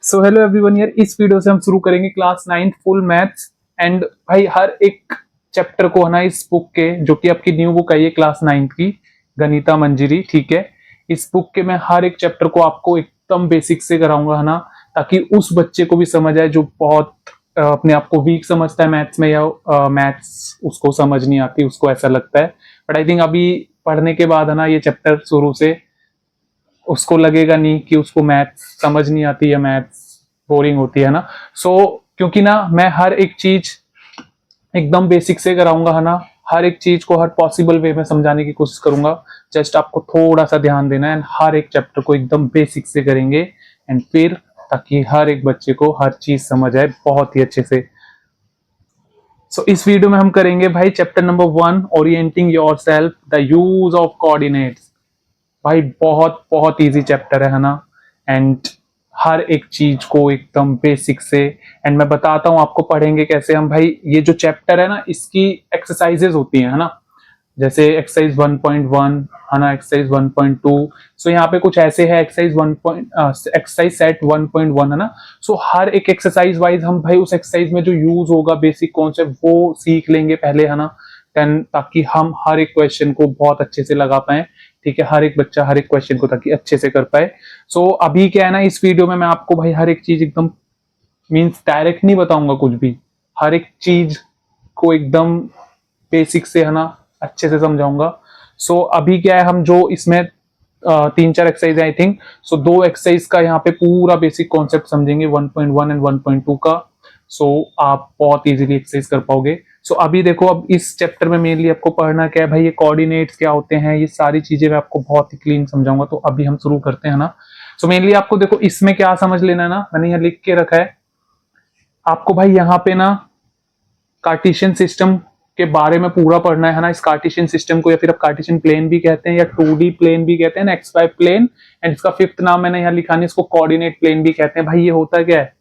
So hello everyone यार, इस video से हम शुरू करेंगे क्लास 9 फुल मैथ्स। एंड भाई हर एक चैप्टर को है ना इस बुक के, जो कि आपकी न्यू बुक आई है क्लास 9 की, गणिता मंजरी, ठीक है। इस बुक के मैं हर एक चैप्टर को आपको एकदम बेसिक से कराऊंगा है ना, ताकि उस बच्चे को भी समझ आए जो बहुत अपने आप को वीक समझता है मैथ्स में, या मैथ्स उसको समझ नहीं आती, उसको ऐसा लगता है। बट आई थिंक अभी पढ़ने के बाद है ना ये चैप्टर शुरू से उसको लगेगा नहीं कि उसको मैथ्स समझ नहीं आती या मैथ्स बोरिंग होती है ना। क्योंकि ना मैं हर एक चीज एकदम बेसिक से कराऊंगा है ना, हर एक चीज को हर पॉसिबल वे में समझाने की कोशिश करूंगा। जस्ट आपको थोड़ा सा ध्यान देना है, हर एक चैप्टर को एकदम बेसिक से करेंगे एंड फिर ताकि हर एक बच्चे को हर चीज समझ आए बहुत ही अच्छे से। इस वीडियो में हम करेंगे भाई chapter number 1, orienting yourself, the use of coordinates. भाई बहुत बहुत इजी चैप्टर है ना, एंड हर एक चीज को एकदम बेसिक से। एंड मैं बताता हूं आपको पढ़ेंगे कैसे हम। भाई ये जो चैप्टर है ना, इसकी एक्सरसाइजेज होती है ना, जैसे एक्सरसाइज 1.1 है ना, एक्सरसाइज 1.2। सो यहाँ पे कुछ ऐसे है, एक्सरसाइज सेट 1.1 है ना। हर एक एक्सरसाइज वाइज हम भाई उस एक्सरसाइज में जो यूज होगा बेसिक कॉन्सेप्ट वो सीख लेंगे पहले है ना, ताकि हम हर एक क्वेश्चन को बहुत अच्छे से लगा पाए, ठीक है। हर एक बच्चा हर एक क्वेश्चन को ताकि अच्छे से कर पाए। अभी क्या है ना, इस वीडियो में मैं आपको भाई हर एक चीज एकदम मींस डायरेक्ट नहीं बताऊंगा कुछ भी, हर एक चीज को एकदम बेसिक से है ना अच्छे से समझाऊंगा। अभी क्या है, हम जो इसमें 3-4 एक्सरसाइज आई थिंक, दो एक्सरसाइज का यहाँ पे पूरा बेसिक कॉन्सेप्ट समझेंगे 1.1 एंड 1.2 का। आप बहुत इजीली एक्सरसाइज कर पाओगे। अभी देखो, अब इस चैप्टर में मेनली आपको पढ़ना क्या है भाई, ये कोऑर्डिनेट्स क्या होते हैं, ये सारी चीजें मैं आपको बहुत ही क्लीन समझाऊंगा। तो अभी हम शुरू करते हैं ना। मेनली आपको देखो इसमें क्या समझ लेना है ना, मैंने यहाँ लिख के रखा है आपको भाई, यहाँ पे ना कार्टेशियन सिस्टम के बारे में पूरा पढ़ना है ना। इस कार्टेशियन सिस्टम को या फिर आप कार्टेशियन प्लेन भी कहते हैं या 2D प्लेन भी कहते हैं ना, XY प्लेन। एंड इसका फिफ्थ नाम मैंने यहाँ लिखा नहीं, इसको कोऑर्डिनेट प्लेन भी कहते हैं। भाई ये होता क्या है,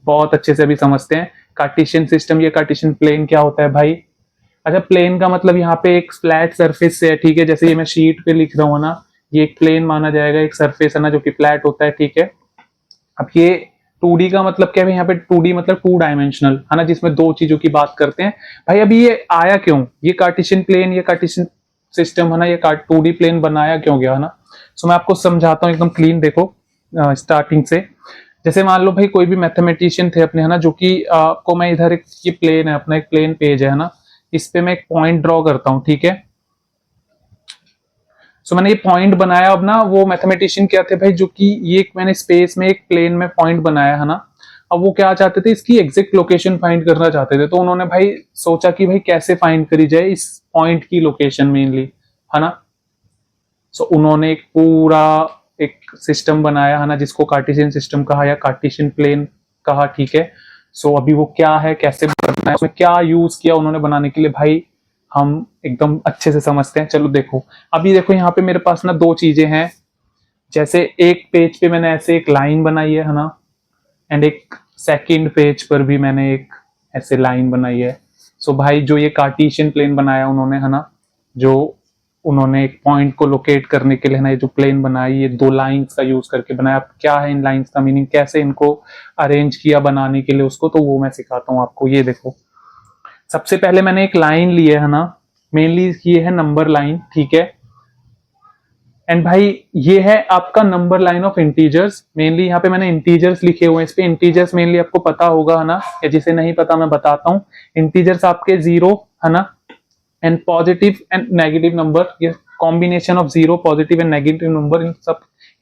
बहुत अच्छे से अभी समझते हैं। कार्टेशियन सिस्टम या कार्टेशियन प्लेन क्या होता है भाई। अच्छा, प्लेन का मतलब यहाँ पे एक फ्लैट सरफेस से है, ठीक है। जैसे ये मैं शीट पे लिख रहा हूँ ना, ये एक प्लेन माना जाएगा, एक सरफेस है ना जो कि फ्लैट होता है, ठीक है। अब ये 2D का मतलब क्या है, यहाँ पे 2D मतलब 2 डायमेंशनल है ना, जिसमें दो चीजों की बात करते हैं। भाई अभी ये आया क्यों, ये कार्टेशियन प्लेन या कार्टेशियन सिस्टम है ना, ये 2D प्लेन बनाया क्यों गया है ना। मैं आपको समझाता हूँ एकदम क्लीन, देखो स्टार्टिंग से। जैसे मान लो भाई कोई भी मैथमेटिशियन थे अपने है ना, जो कि आपको मैं इधर एक, ये प्लेन है अपना, एक प्लेन पेज है ना, इस पे मैं एक पॉइंट ड्रॉ करता हूँ, ठीक है। मैंने ये पॉइंट बनाया। अब ना वो मैथमेटिशियन क्या थे भाई, जो कि ये मैंने स्पेस में एक प्लेन में पॉइंट बनाया है ना। अब वो क्या चाहते थे, इसकी एग्जैक्ट लोकेशन फाइंड करना चाहते थे। तो उन्होंने भाई सोचा कि भाई कैसे फाइंड करी जाए इस पॉइंट की लोकेशन मेनली, है ना। उन्होंने एक पूरा एक सिस्टम बनाया है ना, जिसको कार्टेशियन सिस्टम कहा या कार्टेशियन प्लेन कहा, ठीक है। अभी वो क्या है, कैसे बनना है, उसमें क्या यूज किया उन्होंने बनाने के लिए, भाई हम एकदम अच्छे से समझते हैं। चलो देखो, अभी देखो यहाँ पे मेरे पास ना दो चीजें हैं। जैसे एक पेज पे मैंने ऐसे एक लाइन बनाई है ना, एंड एक सेकंड पेज पर भी मैंने एक ऐसे लाइन बनाई है। भाई जो ये कार्टेशियन प्लेन बनाया उन्होंने है ना, जो उन्होंने एक पॉइंट को लोकेट करने के लिए ना, ये जो प्लेन बनाई, ये दो लाइंस का यूज करके बनाया। अब क्या है इन लाइंस का मीनिंग, कैसे इनको अरेंज किया बनाने के लिए उसको, तो वो मैं सिखाता हूँ आपको। ये देखो, सबसे पहले मैंने एक लाइन ली है ना, मेनली ये है नंबर लाइन, ठीक है। एंड भाई ये है आपका number line of integers. Mainly यहाँ पे मैंने इंटीजर्स लिखे हुए हैं, इस पे इंटीजर्स मेनली आपको पता होगा है ना, या जिसे नहीं पता मैं बताता हूँ। इंटीजर्स आपके 0 है ना, and positive and negative number, ये combination of 0 positive and negative number,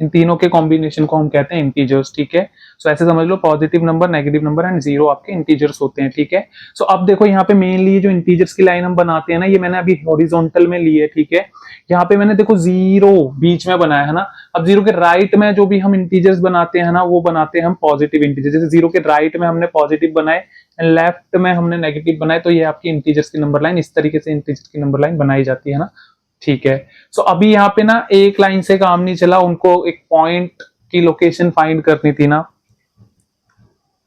इन तीनों के कॉम्बिनेशन को हम कहते हैं इंटीजर्स, ठीक है। ऐसे समझ लो, positive number, negative number and 0 आपके इंटीजर्स होते हैं, ठीक है। अब देखो यहाँ पे मेनली जो इंटीजर्स की लाइन हम बनाते हैं ना, ये मैंने अभी हॉरिजॉन्टल में ली है, ठीक है। यहाँ पे मैंने देखो 0 बीच में बनाया है ना। अब 0 के राइट में जो भी हम इंटीजर्स बनाते हैं ना, वो बनाते हैं हम पॉजिटिव इंटीजर। जैसे 0 के राइट में हमने पॉजिटिव बनाए एंड लेफ्ट में हमने नेगेटिव बनाए, तो ये आपकी इंटीजर्स की नंबर लाइन, इस तरीके से इंटीजर की नंबर लाइन बनाई जाती है ना, ठीक है। अभी यहाँ पे ना एक लाइन से काम नहीं चला, उनको एक पॉइंट की लोकेशन फाइंड करनी थी ना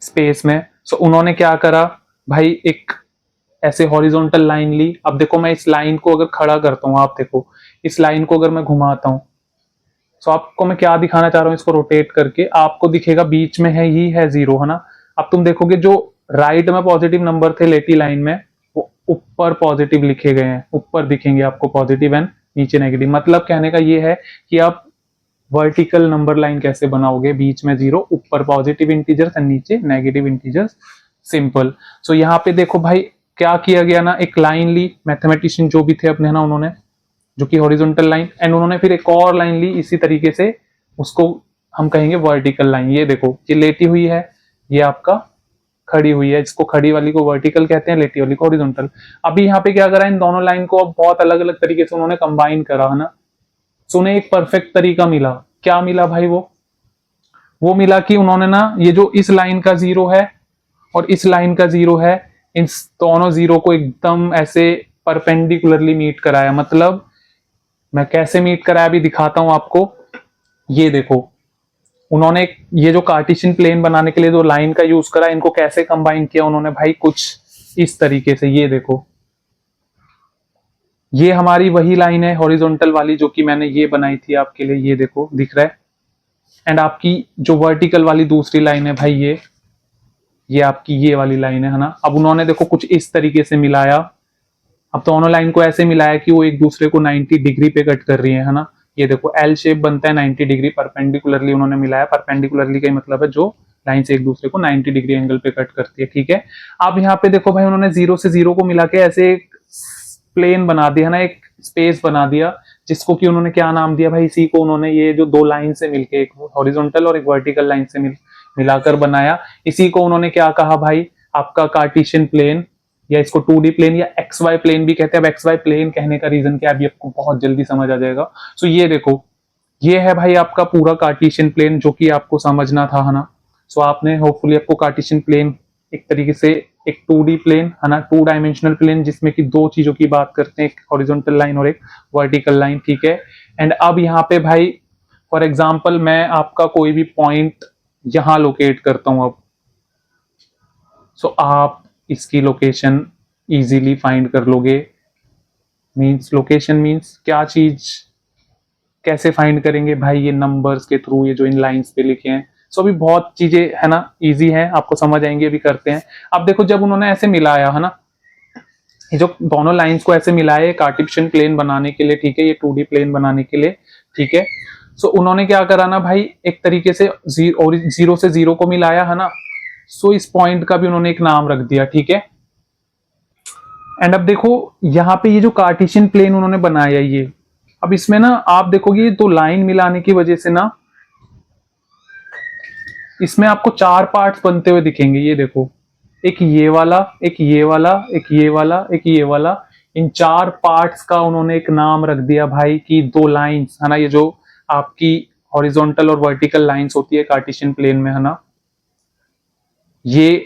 स्पेस में। उन्होंने क्या करा भाई, एक ऐसे हॉरिजॉन्टल लाइन ली। अब देखो मैं इस लाइन को अगर खड़ा करता हूँ, आप देखो इस लाइन को अगर मैं घुमाता हूँ, सो आपको मैं क्या दिखाना चाह रहा हूँ, इसको रोटेट करके आपको दिखेगा बीच में है ही है जीरो, है ना। अब तुम देखोगे जो राइट में पॉजिटिव नंबर थे लेटी लाइन में, वो ऊपर पॉजिटिव लिखे गए हैं, ऊपर दिखेंगे आपको पॉजिटिव एंड नीचे नेगेटिव। मतलब कहने का ये है कि आप वर्टिकल नंबर लाइन कैसे बनाओगे, बीच में जीरो, ऊपर पॉजिटिव इंटीजर्स एंड नीचे नेगेटिव इंटीजर्स, सिंपल। सो यहाँ पे देखो भाई क्या किया गया ना, एक लाइन ली, मैथमेटिशियन जो भी थे अपने ना, उन्होंने जो कि हॉरिजॉन्टल लाइन, एंड उन्होंने फिर एक और लाइन ली इसी तरीके से, उसको हम कहेंगे वर्टिकल लाइन। ये देखो ये लेटी हुई है, ये आपका खड़ी हुई है, जिसको खड़ी वाली को वर्टिकल कहते हैं, लेटी वाली को हॉरिजॉन्टल। अभी यहाँ पे क्या करा, इन दोनों लाइन को अब बहुत अलग अलग तरीके से उन्होंने कंबाइन करा, है ना। सो उन्हें एक परफेक्ट तरीका मिला। क्या मिला भाई? वो मिला कि उन्होंने ना ये जो इस लाइन का जीरो है और इस लाइन का जीरो है, इन दोनों जीरो को एकदम ऐसे परपेंडिकुलरली मीट कराया। मतलब मैं कैसे मीट कराया अभी दिखाता हूं आपको। ये देखो उन्होंने ये जो कार्टेशियन प्लेन बनाने के लिए जो लाइन का यूज करा, इनको कैसे कंबाइन किया उन्होंने भाई, कुछ इस तरीके से। ये देखो ये हमारी वही लाइन है हॉरिजॉन्टल वाली जो कि मैंने ये बनाई थी आपके लिए, ये देखो दिख रहा है। एंड आपकी जो वर्टिकल वाली दूसरी लाइन है भाई, ये आपकी ये वाली लाइन है ना। अब उन्होंने देखो कुछ इस तरीके से मिलाया। अब दोनों लाइन को ऐसे मिलाया कि वो एक दूसरे को 90 डिग्री पे कट कर रही है ना। ये देखो एल शेप बनता है 90 डिग्री, परपेंडिकुलरली उन्होंने मिलाया। परपेंडिकुलरली का मतलब है जो लाइन से एक दूसरे को 90 डिग्री एंगल पे कट करती है, ठीक है। अब यहाँ पे देखो भाई उन्होंने जीरो से जीरो को मिला के ऐसे एक प्लेन बना दिया ना, एक स्पेस बना दिया, जिसको कि उन्होंने क्या नाम दिया भाई, इसी को उन्होंने ये जो दो लाइन से मिलके, एक हॉरिजॉन्टल और एक वर्टिकल लाइन से मिलाकर बनाया, इसी को उन्होंने क्या कहा भाई, आपका कार्टेशियन प्लेन, या इसको 2D प्लेन या XY प्लेन भी कहते हैं। अब XY प्लेन कहने का रीजन क्या है, अभी आपको बहुत जल्दी समझ आ जाएगा। सो ये देखो ये है भाई आपका पूरा कार्टेशियन प्लेन जो कि आपको समझना था, है ना। सो आपने होपफुली आपको कार्टेशियन प्लेन एक तरीके से, एक 2D प्लेन है ना, 2 डायमेंशनल प्लेन जिसमें कि दो चीजों की बात करते हैं, एक हॉरिजॉन्टल लाइन और एक वर्टिकल लाइन, ठीक है। एंड अब यहाँ पे भाई फॉर एग्जांपल मैं आपका कोई भी पॉइंट यहां लोकेट करता हूं अब, सो आप इसकी लोकेशन इजीली फाइंड कर लोगे। मींस लोकेशन मींस क्या चीज, कैसे फाइंड करेंगे भाई, ये नंबर्स के थ्रू, ये जो इन लाइंस पे लिखे हैं। सो अभी बहुत चीजें है ना इजी है, आपको समझ आएंगे, अभी करते हैं। अब देखो जब उन्होंने ऐसे मिलाया है ना, ये जो दोनों लाइंस को ऐसे मिलाया कार्टेशियन प्लेन बनाने के लिए, ठीक है, ये 2D प्लेन बनाने के लिए, ठीक है। सो उन्होंने क्या करा ना भाई, एक तरीके से जीरो से जीरो को मिलाया है ना। सो इस पॉइंट का भी उन्होंने एक नाम रख दिया, ठीक है। एंड अब देखो यहाँ पे ये जो कार्टेशियन प्लेन उन्होंने बनाया, ये अब इसमें ना आप देखोगे तो लाइन मिलाने की वजह से ना इसमें आपको 4 पार्ट्स बनते हुए दिखेंगे। ये देखो एक ये वाला, एक ये वाला, एक ये वाला, एक ये वाला, इन 4 पार्ट्स का उन्होंने एक नाम रख दिया भाई कि दो लाइंस है ना, ये जो आपकी हॉरिजॉन्टल और वर्टिकल लाइंस होती है कार्टेशियन प्लेन में, है ना, ये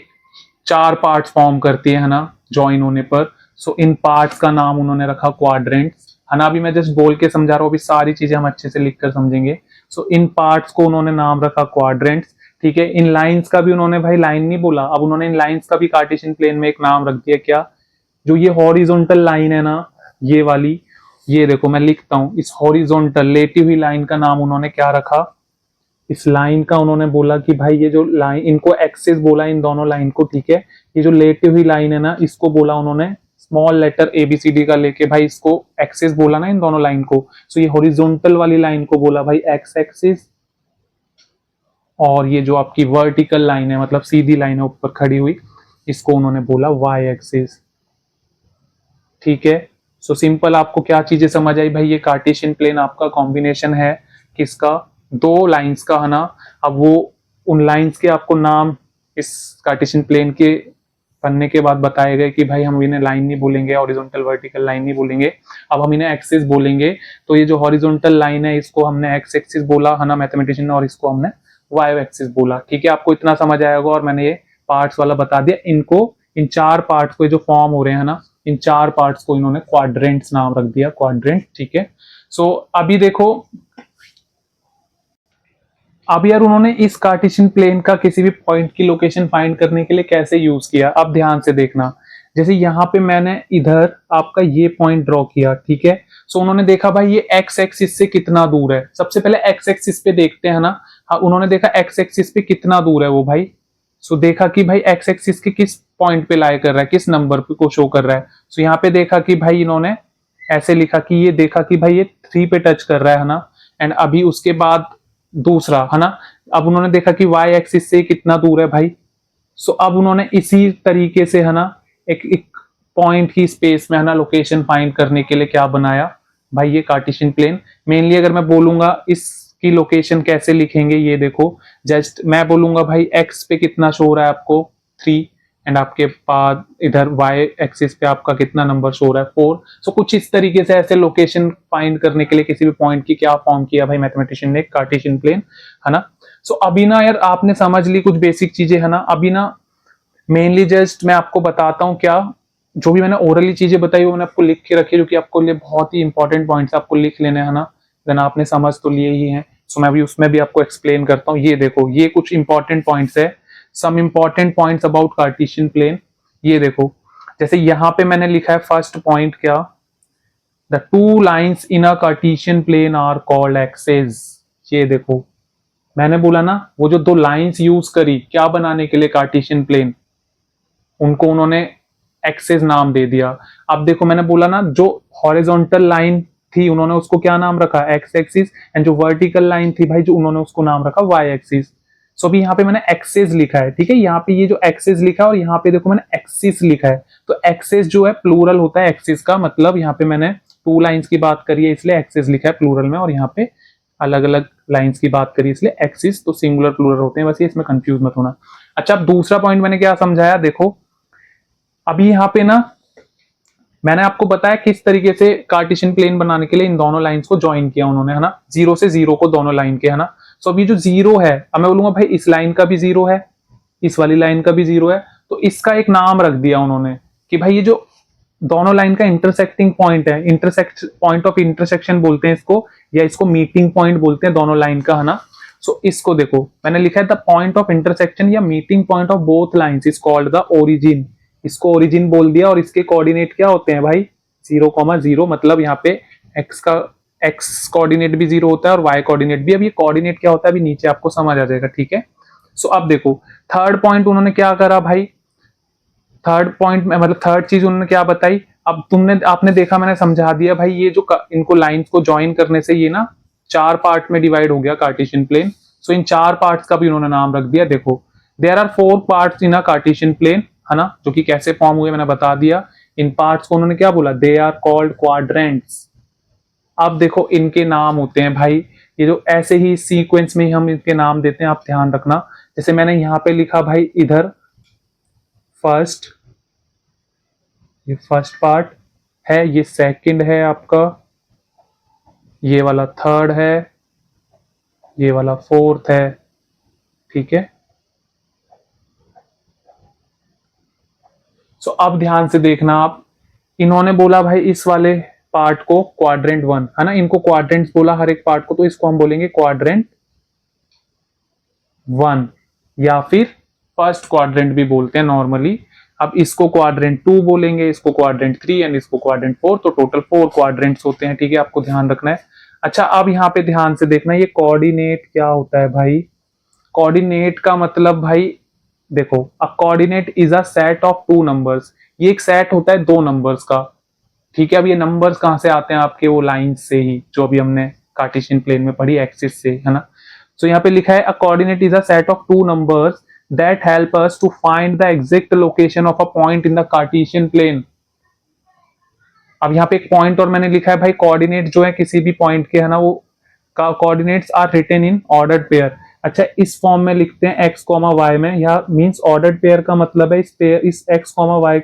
4 पार्ट्स फॉर्म करती है ना ज्वाइन होने पर। सो इन पार्ट्स का नाम उन्होंने रखा क्वाड्रेंट्स, है ना। अभी मैं जस्ट बोल के समझा रहा हूँ, अभी सारी चीजें हम अच्छे से लिखकर समझेंगे। सो इन पार्ट्स को उन्होंने नाम रखा क्वाड्रेंट्स, ठीक है। इन लाइंस का भी उन्होंने भाई लाइन नहीं बोला, अब उन्होंने इन लाइंस का भी कार्टेशियन प्लेन में एक नाम रख दिया, क्या, जो ये हॉरिजॉन्टल लाइन है ना, ये वाली, ये देखो मैं लिखता हूं, इस हॉरिजॉन्टल लेटी हुई लाइन का नाम उन्होंने क्या रखा, इस लाइन का उन्होंने बोला कि भाई ये जो लाइन, इनको एक्सिस बोला इन दोनों लाइन को, ठीक है। ये जो लेटी हुई लाइन है ना, इसको बोला उन्होंने स्मॉल लेटर ABCD का लेके भाई, इसको एक्सिस बोला ना इन दोनों लाइन को। सो ये हॉरिजॉन्टल वाली लाइन को बोला भाई एक्स एक्सिस, और ये जो आपकी वर्टिकल लाइन है, मतलब सीधी लाइन है ऊपर खड़ी हुई, इसको उन्होंने बोला वाई एक्सिस, ठीक है। सो सिंपल, आपको क्या चीजें समझ आई भाई, ये कार्टेशियन प्लेन आपका कॉम्बिनेशन है किसका, दो लाइंस का, है ना। अब वो उन लाइंस के आपको नाम इस कार्टेशियन प्लेन के बनने के बाद बताए गए कि भाई हम इन्हें लाइन नहीं बोलेंगे, हॉरिजॉन्टल वर्टिकल लाइन नहीं बोलेंगे, अब हम इन्हें एक्सिस बोलेंगे। तो ये जो हॉरिजॉन्टल लाइन है इसको हमने एक्स एक्सिस बोला, है ना, मैथमेटिशियन ने, और इसको हमने वाई एक्सिस बोला, ठीक है। आपको इतना समझ आएगा, और मैंने ये पार्ट्स वाला बता दिया। इनको, इन 4 पार्ट्स को जो फॉर्म हो रहे हैं ना, इन 4 पार्ट्स को इन्होंने क्वाड्रेंट्स नाम रख दिया, क्वाड्रेंट, ठीक है। सो अभी देखो, अब यार उन्होंने इस कार्टेशियन प्लेन का किसी भी पॉइंट की लोकेशन फाइंड करने के लिए कैसे यूज किया, अब ध्यान से देखना। जैसे यहाँ पे मैंने इधर आपका ये पॉइंट ड्रॉ किया, ठीक है। सो उन्होंने देखा भाई ये एक्स एक्सिस से कितना दूर है, सबसे पहले एक्स एक्सिस पे देखते हैं ना। हाँ, उन्होंने देखा एक्स एक्सिस पे कितना दूर है वो भाई। सो देखा कि भाई एक्स एक्सिस के किस पॉइंट पे लाई कर रहा है, किस नंबर पे को शो कर रहा है। सो यहाँ पे देखा कि भाई इन्होंने ऐसे लिखा कि ये देखा कि भाई ये 3 पे टच कर रहा है ना। एंड अभी उसके बाद दूसरा है ना, अब उन्होंने देखा कि वाई एक्सिस से कितना दूर है भाई। सो अब उन्होंने इसी तरीके से है ना एक पॉइंट की स्पेस में है ना लोकेशन फाइंड करने के लिए क्या बनाया भाई, ये कार्टेशियन प्लेन। मेनली अगर मैं बोलूंगा इसकी लोकेशन कैसे लिखेंगे, ये देखो जस्ट मैं बोलूंगा भाई एक्स पे कितना शो हो रहा है आपको 3, एंड आपके पास इधर वाई एक्सिस पे आपका कितना नंबर शो हो रहा है 4। सो कुछ इस तरीके से ऐसे लोकेशन फाइंड करने के लिए किसी भी पॉइंट की क्या फॉर्म किया भाई मैथमेटिशियन ने, कार्टेशियन प्लेन, है ना। सो अभी ना यार आपने समझ ली कुछ बेसिक चीजें, है ना। अभी ना मेनली जस्ट मैं आपको बताता हूँ क्या, जो भी मैंने ओरली चीजें बताई वो मैंने आपको लिख के रखी है, जो कि आपको लिए बहुत ही इंपॉर्टेंट पॉइंट्स आपको लिख लेने हैं ना। देन आपने समझ तो लिए ही हैं। सो मैं भी उसमें भी आपको एक्सप्लेन करता हूँ। ये देखो ये कुछ इंपॉर्टेंट पॉइंट्स है, some important points about Cartesian plane. ये देखो जैसे यहाँ पे मैंने लिखा है फर्स्ट पॉइंट क्या, the two lines in a Cartesian plane are called axes. ये देखो मैंने बोला ना वो जो दो लाइंस यूज करी क्या बनाने के लिए कार्टेशियन प्लेन, उनको उन्होंने एक्सेस नाम दे दिया। अब देखो मैंने बोला ना जो हॉरिजॉन्टल लाइन थी उन्होंने उसको क्या नाम रखा, एक्स एक्सिस, एंड जो वर्टिकल लाइन थी भाई जो उन्होंने उसको नाम रखा वाई एक्सिस। सो अभी यहाँ पे मैंने एक्सेस लिखा है, ठीक है। यहाँ पे ये जो एक्सेस लिखा है और यहाँ पे देखो मैंने एक्सिस लिखा है, तो एक्सेस जो है प्लूरल होता है एक्सिस का, मतलब यहाँ पे मैंने टू लाइंस की बात करी है इसलिए एक्सेस लिखा है प्लूरल में, और यहाँ पे अलग अलग लाइंस की बात करी इसलिए एक्सिस, तो सिंगुलर प्लूरल होते हैं, बस ये इसमें कंफ्यूज मत होना। अच्छा अब दूसरा पॉइंट मैंने क्या समझाया, देखो अभी यहाँ पे ना मैंने आपको बताया किस तरीके से कार्टेशियन प्लेन बनाने के लिए इन दोनों लाइंस को ज्वाइन किया उन्होंने, है ना, जीरो से जीरो को दोनों लाइन के, है ना। सो अभी जो जीरो है, अब मैं बोलूंगा भाई इस लाइन का भी जीरो है, इस वाली लाइन का भी जीरो है, तो इसका एक नाम रख दिया उन्होंने कि भाई ये जो दोनों लाइन का इंटरसेक्टिंग पॉइंट है, इंटरसेक्ट पॉइंट ऑफ इंटरसेक्शन बोलते हैं इसको, या इसको मीटिंग पॉइंट बोलते हैं दोनों लाइन का, है ना। सो इसको देखो मैंने लिखा है द पॉइंट ऑफ इंटरसेक्शन या meeting point of both lines is called the origin. इसको ओरिजिन बोल दिया, और इसके कोऑर्डिनेट क्या होते हैं भाई 0,0, मतलब यहाँ पे एक्स का एक्स कोऑर्डिनेट भी 0 होता है और वाई कोऑर्डिनेट भी। अब ये कोऑर्डिनेट क्या होता है अभी नीचे आपको समझ आ जाएगा, ठीक है। सो अब देखो थर्ड पॉइंट उन्होंने क्या करा भाई, थर्ड पॉइंट में मतलब थर्ड चीज उन्होंने क्या बताई, अब आपने देखा मैंने समझा दिया भाई, ये जो इनको लाइंस को ज्वाइन करने से ये ना 4 पार्ट में डिवाइड हो गया कार्टेशियन प्लेन। सो इन 4 पार्ट्स का भी उन्होंने नाम रख दिया। देखो there are 4 parts in a Cartesian plane, है ना, जो कि कैसे फॉर्म हुए मैंने बता दिया। इन पार्ट्स को उन्होंने क्या बोला, दे आर कॉल्ड क्वाड्रेंट्स। अब देखो इनके नाम होते हैं भाई, ये जो ऐसे ही सीक्वेंस में ही हम इनके नाम देते हैं, आप ध्यान रखना। जैसे मैंने यहाँ पे लिखा भाई इधर फर्स्ट, ये फर्स्ट पार्ट है, ये सेकंड है आपका, ये वाला थर्ड है, ये वाला फोर्थ है, ठीक है। सो अब ध्यान से देखना आप, इन्होंने बोला भाई इस वाले पार्ट को क्वाड्रेंट 1, है ना, इनको क्वाड्रेंट्स बोला हर एक पार्ट को, तो इसको हम बोलेंगे क्वाड्रेंट 1, या फिर फर्स्ट क्वाड्रेंट भी बोलते हैं नॉर्मली। अब इसको क्वाड्रेंट 2 बोलेंगे, इसको क्वाड्रेंट 3 एंड इसको क्वाड्रेंट 4, तो टोटल 4 क्वाड्रेंट्स होते हैं, ठीक है, आपको ध्यान रखना है। अच्छा अब यहाँ पे ध्यान से देखना, ये कोऑर्डिनेट क्या होता है भाई, कोऑर्डिनेट का मतलब भाई देखो अ coordinate is a set of 2 numbers, ये एक सेट होता है 2 नंबर्स का, ठीक है। अब ये नंबर्स कहां से आते हैं आपके, वो लाइन से ही जो अभी हमने कार्टेशियन प्लेन में पढ़ी एक्सिस से, है ना। सो यहाँ पे लिखा है a coordinate is a set of 2 numbers that help us to find the exact location of a point in the Cartesian plane. अब यहाँ पे एक पॉइंट और मैंने लिखा है भाई, कोऑर्डिनेट जो है किसी भी पॉइंट के, है ना, वो का coordinates are written in ordered pair. अच्छा इस फॉर्म में लिखते हैं एक्स कॉमा वाई में, यह मींस ऑर्डर्ड पेयर का मतलब है इस पेयर, इस एक्स कॉमा वाई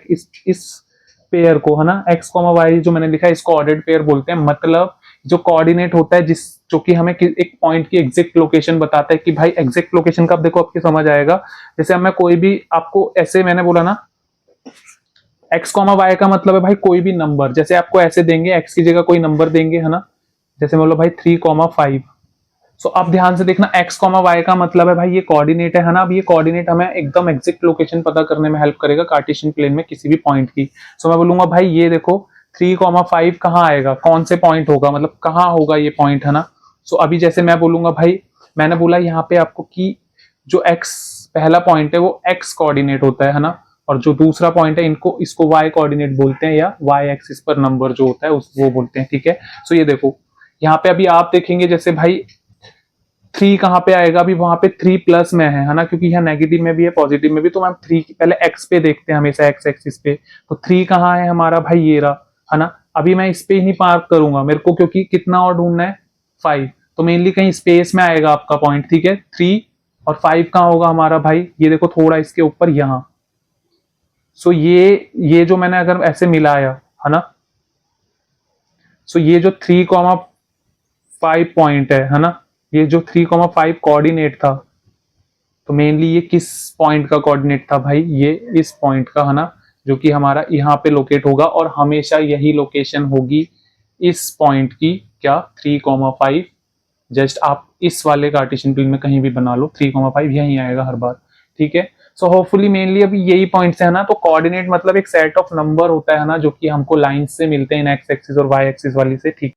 इस पेयर को, है ना, एक्स कॉमा वाई जो मैंने लिखा है इसको ऑर्डर्ड पेयर बोलते हैं। मतलब जो कोऑर्डिनेट होता है जिस जो कि हमें एक पॉइंट की एग्जैक्ट लोकेशन बताता है कि भाई एग्जैक्ट लोकेशन का, अब देखो आपको समझ आएगा। जैसे अब मैं कोई भी आपको ऐसे मैंने बोला ना एक्स कॉमा वाई का मतलब है भाई कोई भी नंबर, जैसे आपको ऐसे देंगे एक्स की जगह कोई नंबर देंगे, है ना, जैसे बोलो भाई 3,5, सो अब ध्यान से देखना, x कॉमा वाई का मतलब है भाई ये कोऑर्डिनेट है ना। अब ये कोऑर्डिनेट हमें एकदम एग्जैक्ट लोकेशन पता करने में हेल्प करेगा कार्टेशियन प्लेन में किसी भी पॉइंट की। सो मैं बोलूंगा भाई ये देखो 3,5 कहाँ आएगा, कौन से पॉइंट होगा, मतलब कहाँ होगा ये पॉइंट, है ना। सो अभी जैसे मैं बोलूंगा भाई, मैंने बोला यहाँ पे आपको कि जो x पहला पॉइंट है वो x कोऑर्डिनेट होता है ना, और जो दूसरा पॉइंट है इनको इसको y कोऑर्डिनेट बोलते हैं, या y एक्सिस पर नंबर जो होता है उस वो बोलते हैं, ठीक है। सो ये देखो यहाँ पे अभी आप देखेंगे जैसे भाई 3 कहाँ पे आएगा, अभी वहां पे 3 प्लस में है ना, क्योंकि यहाँ नेगेटिव में भी है पॉजिटिव में भी। तो मैम 3 पहले x पे देखते हैं हमेशा, x एक्सिस पे। तो 3 कहाँ है हमारा भाई, ये रहा, है ना। अभी मैं इस पे ही मार्क करूंगा मेरे को, क्योंकि कितना और ढूंढना है 5, तो मेनली कहीं स्पेस में आएगा आपका पॉइंट, ठीक है। 3 और 5 कहाँ होगा हमारा भाई, ये देखो थोड़ा इसके ऊपर यहाँ। सो ये जो मैंने अगर ऐसे मिलाया, है ना, सो ये जो 3,5 पॉइंट है ना, ये जो 3,5 कोऑर्डिनेट था, तो मेनली ये किस पॉइंट का कोऑर्डिनेट था भाई, ये इस पॉइंट का, है ना, जो कि हमारा यहाँ पे लोकेट होगा, और हमेशा यही लोकेशन होगी इस पॉइंट की, क्या 3,5। जस्ट आप इस वाले कार्टेशियन प्लेन में कहीं भी बना लो, 3,5 यहीं आएगा हर बार, ठीक है। सो होपफुली मेनली अभी यही पॉइंट्स है ना। तो कोऑर्डिनेट मतलब एक सेट ऑफ नंबर होता है ना, जो कि हमको लाइन से मिलते हैं एक्स एक्सिस और वाई एक्सिस वाली से, ठीक।